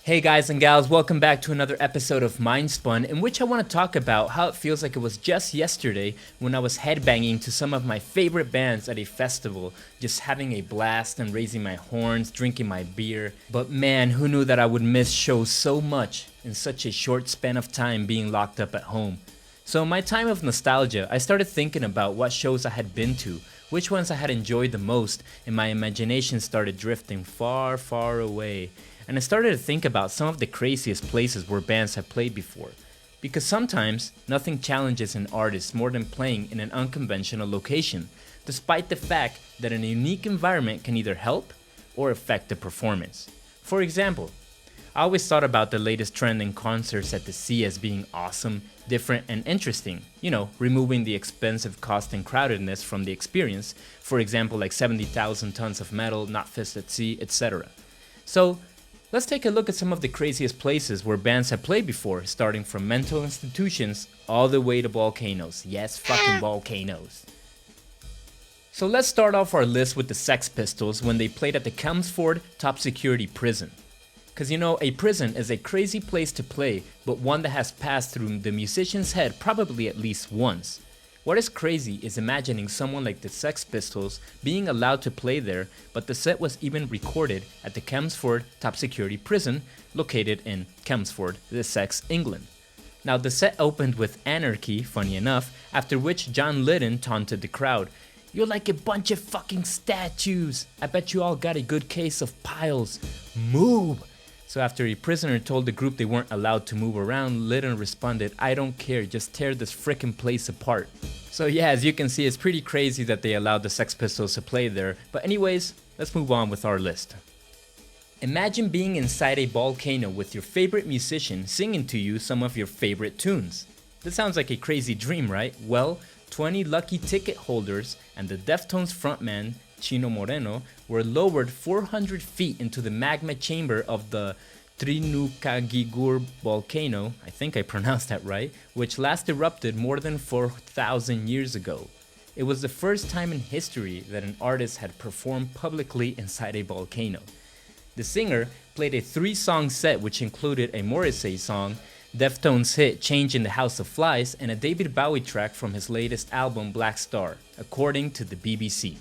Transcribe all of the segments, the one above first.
Hey guys and gals, welcome back to another episode of MindSpun, in which I want to talk about how it feels like it was just yesterday when I was headbanging to some of my favorite bands at a festival, just having a blast and raising my horns, drinking my beer. But man, who knew that I would miss shows so much in such a short span of time being locked up at home. So in my time of nostalgia, I started thinking about what shows I had been to, which ones I had enjoyed the most, and my imagination started drifting far, far away. And I started to think about some of the craziest places where bands have played before. Because sometimes, nothing challenges an artist more than playing in an unconventional location, despite the fact that a unique environment can either help or affect the performance. For example, I always thought about the latest trend in concerts at the sea as being awesome, different, and interesting. You know, removing the expensive cost and crowdedness from the experience, for example like 70,000 tons of metal, not fist at sea, etc. So, let's take a look at some of the craziest places where bands have played before, starting from mental institutions all the way to volcanoes. Yes, fucking volcanoes. So let's start off our list with the Sex Pistols when they played at the Chelmsford Top Security Prison. Cause you know, a prison is a crazy place to play, but one that has passed through the musician's head probably at least once. What is crazy is imagining someone like the Sex Pistols being allowed to play there, but the set was even recorded at the Chelmsford Top Security Prison, located in Chelmsford, Essex, England. Now the set opened with Anarchy, funny enough, after which John Lydon taunted the crowd. "You're like a bunch of fucking statues. I bet you all got a good case of piles. Move!" So after a prisoner told the group they weren't allowed to move around, Lydon responded, "I don't care, just tear this frickin' place apart." So yeah, as you can see, it's pretty crazy that they allowed the Sex Pistols to play there. But anyways, let's move on with our list. Imagine being inside a volcano with your favorite musician singing to you some of your favorite tunes. That sounds like a crazy dream, right? Well, 20 lucky ticket holders and the Deftones frontman, Chino Moreno, were lowered 400 feet into the magma chamber of the Trinucagigur volcano, I think I pronounced that right, which last erupted more than 4,000 years ago. It was the first time in history that an artist had performed publicly inside a volcano. The singer played a 3-song set which included a Morrissey song, Deftones' hit Change in the House of Flies, and a David Bowie track from his latest album Black Star, according to the BBC.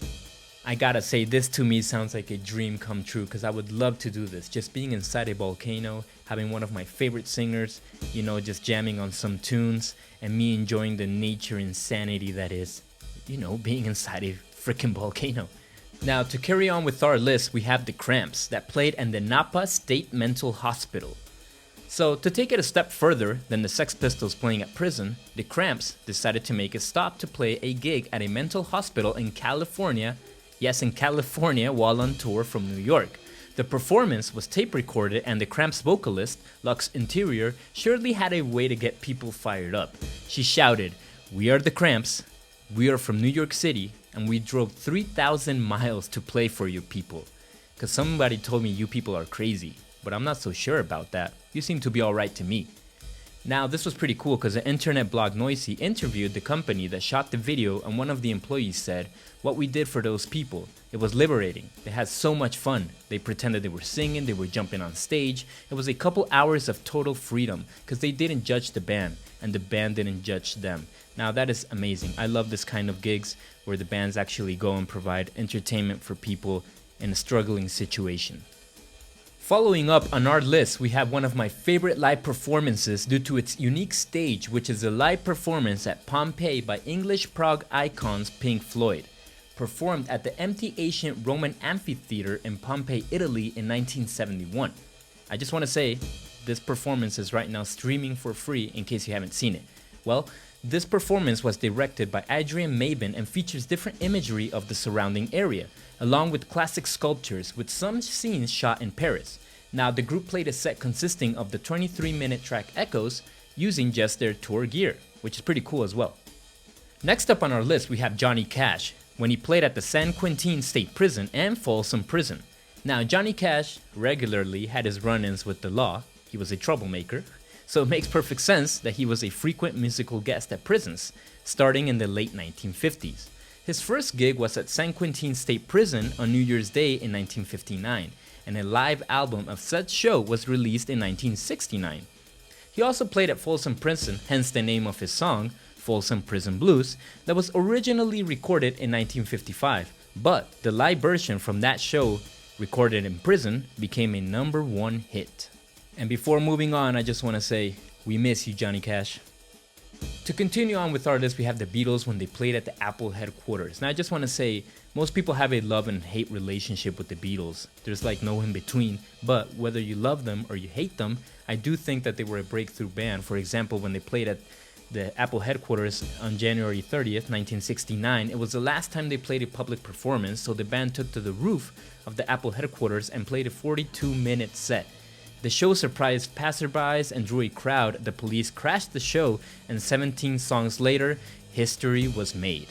I gotta say, this to me sounds like a dream come true, because I would love to do this. Just being inside a volcano, having one of my favorite singers, you know, just jamming on some tunes, and me enjoying the nature insanity that is, you know, being inside a freaking volcano. Now, to carry on with our list, we have the Cramps that played in the Napa State Mental Hospital. So, to take it a step further than the Sex Pistols playing at prison, the Cramps decided to make a stop to play a gig at a mental hospital in California. Yes, in California, while on tour from New York. The performance was tape recorded, and the Cramps vocalist, Lux Interior, surely had a way to get people fired up. She shouted, "We are the Cramps, we are from New York City, and we drove 3,000 miles to play for you people." Cause somebody told me you people are crazy, but I'm not so sure about that. You seem to be alright to me. Now, this was pretty cool because the internet blog Noisy interviewed the company that shot the video, and one of the employees said, "What we did for those people, it was liberating. They had so much fun. They pretended they were singing, they were jumping on stage. It was a couple hours of total freedom because they didn't judge the band, and the band didn't judge them." Now, that is amazing. I love this kind of gigs where the bands actually go and provide entertainment for people in a struggling situation. Following up on our list, we have one of my favorite live performances due to its unique stage, which is a live performance at Pompeii by English prog icons Pink Floyd, performed at the empty ancient Roman amphitheater in Pompeii, Italy in 1971. I just want to say, this performance is right now streaming for free in case you haven't seen it. Well, this performance was directed by Adrian Mabin and features different imagery of the surrounding area, along with classic sculptures, with some scenes shot in Paris. Now, the group played a set consisting of the 23-minute track Echoes using just their tour gear, which is pretty cool as well. Next up on our list, we have Johnny Cash, when he played at the San Quentin State Prison and Folsom Prison. Now, Johnny Cash regularly had his run-ins with the law. He was a troublemaker, so it makes perfect sense that he was a frequent musical guest at prisons, starting in the late 1950s. His first gig was at San Quentin State Prison on New Year's Day in 1959, and a live album of such show was released in 1969. He also played at Folsom Prison, hence the name of his song, Folsom Prison Blues, that was originally recorded in 1955, but the live version from that show, recorded in prison, became a #1 hit. And before moving on, I just want to say, we miss you, Johnny Cash. To continue on with our list, we have the Beatles when they played at the Apple headquarters. Now I just want to say, most people have a love and hate relationship with the Beatles. There's like no in between, but whether you love them or you hate them, I do think that they were a breakthrough band. For example, when they played at the Apple headquarters on January 30th, 1969, it was the last time they played a public performance, so the band took to the roof of the Apple headquarters and played a 42-minute set. The show surprised passerbys and drew a crowd. The police crashed the show, and 17 songs later, history was made.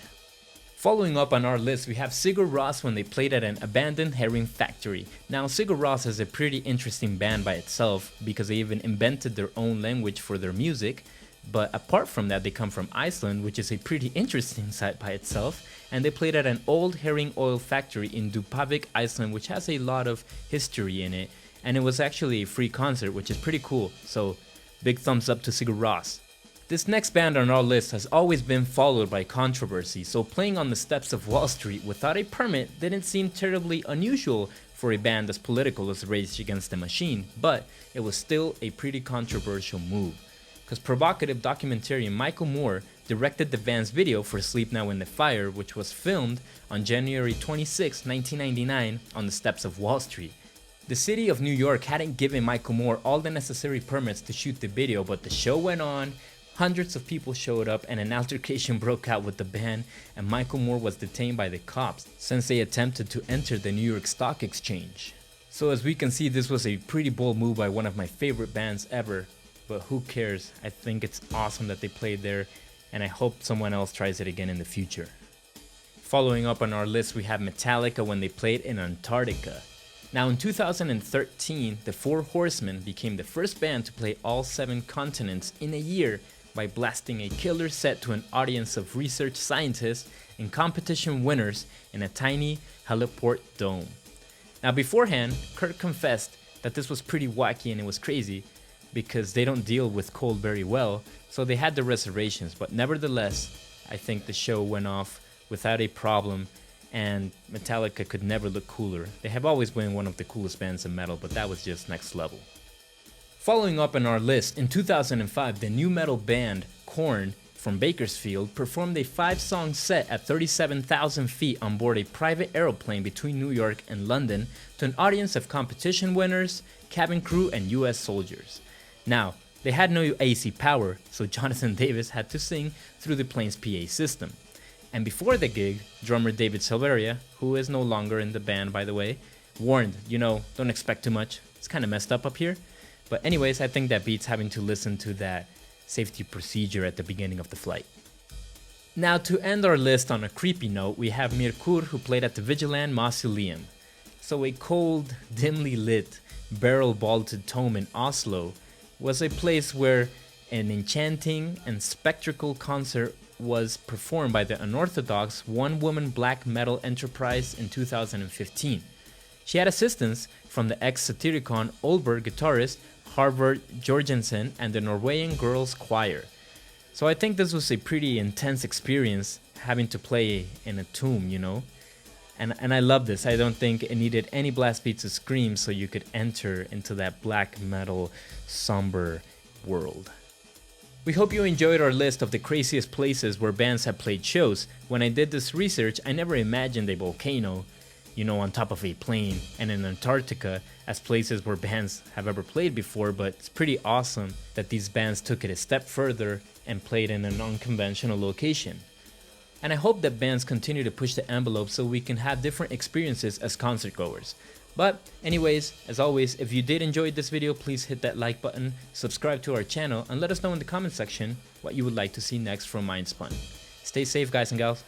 Following up on our list, we have Sigur Rós when they played at an abandoned herring factory. Now, Sigur Rós is a pretty interesting band by itself because they even invented their own language for their music. But apart from that, they come from Iceland, which is a pretty interesting site by itself, and they played at an old herring oil factory in Djupavik, Iceland, which has a lot of history in it. And it was actually a free concert, which is pretty cool, so big thumbs up to Sigur Rós. This next band on our list has always been followed by controversy, so playing on the steps of Wall Street without a permit didn't seem terribly unusual for a band as political as Rage Against the Machine, but it was still a pretty controversial move, because provocative documentarian Michael Moore directed the band's video for Sleep Now in the Fire, which was filmed on January 26, 1999 on the steps of Wall Street. The city of New York hadn't given Michael Moore all the necessary permits to shoot the video, but the show went on, hundreds of people showed up, and an altercation broke out with the band, and Michael Moore was detained by the cops since they attempted to enter the New York Stock Exchange. So as we can see, this was a pretty bold move by one of my favorite bands ever, but who cares? I think it's awesome that they played there, and I hope someone else tries it again in the future. Following up on our list, we have Metallica when they played in Antarctica. Now in 2013, the Four Horsemen became the first band to play all 7 continents in a year by blasting a killer set to an audience of research scientists and competition winners in a tiny heliport dome. Now beforehand, Kurt confessed that this was pretty wacky and it was crazy because they don't deal with cold very well, so they had the reservations, but nevertheless, I think the show went off without a problem. And Metallica could never look cooler. They have always been one of the coolest bands in metal, but that was just next level. Following up on our list, in 2005, the new metal band Korn from Bakersfield performed a 5-song set at 37,000 feet on board a private aeroplane between New York and London to an audience of competition winners, cabin crew, and US soldiers. Now, they had no AC power, so Jonathan Davis had to sing through the plane's PA system. And before the gig, drummer David Silveria, who is no longer in the band by the way, warned, don't expect too much. It's kind of messed up here. But anyways, I think that beats having to listen to that safety procedure at the beginning of the flight. Now to end our list on a creepy note, we have Mirkur, who played at the Vigilant Mausoleum. So a cold, dimly lit, barrel-vaulted tomb in Oslo was a place where an enchanting and spectacle concert was performed by the unorthodox one-woman black metal enterprise in 2015. She had assistance from the ex-Satyricon Olberg guitarist Harvard Jorgensen and the Norwegian Girls Choir. So I think this was a pretty intense experience having to play in a tomb, And I love this. I don't think it needed any blast beats to scream so you could enter into that black metal somber world. We hope you enjoyed our list of the craziest places where bands have played shows. When I did this research, I never imagined a volcano, on top of a plane, and in Antarctica as places where bands have ever played before, but it's pretty awesome that these bands took it a step further and played in an unconventional location. And I hope that bands continue to push the envelope so we can have different experiences as concert goers. But anyways, as always, if you did enjoy this video, please hit that like button, subscribe to our channel, and let us know in the comment section what you would like to see next from MindSpun. Stay safe, guys and gals.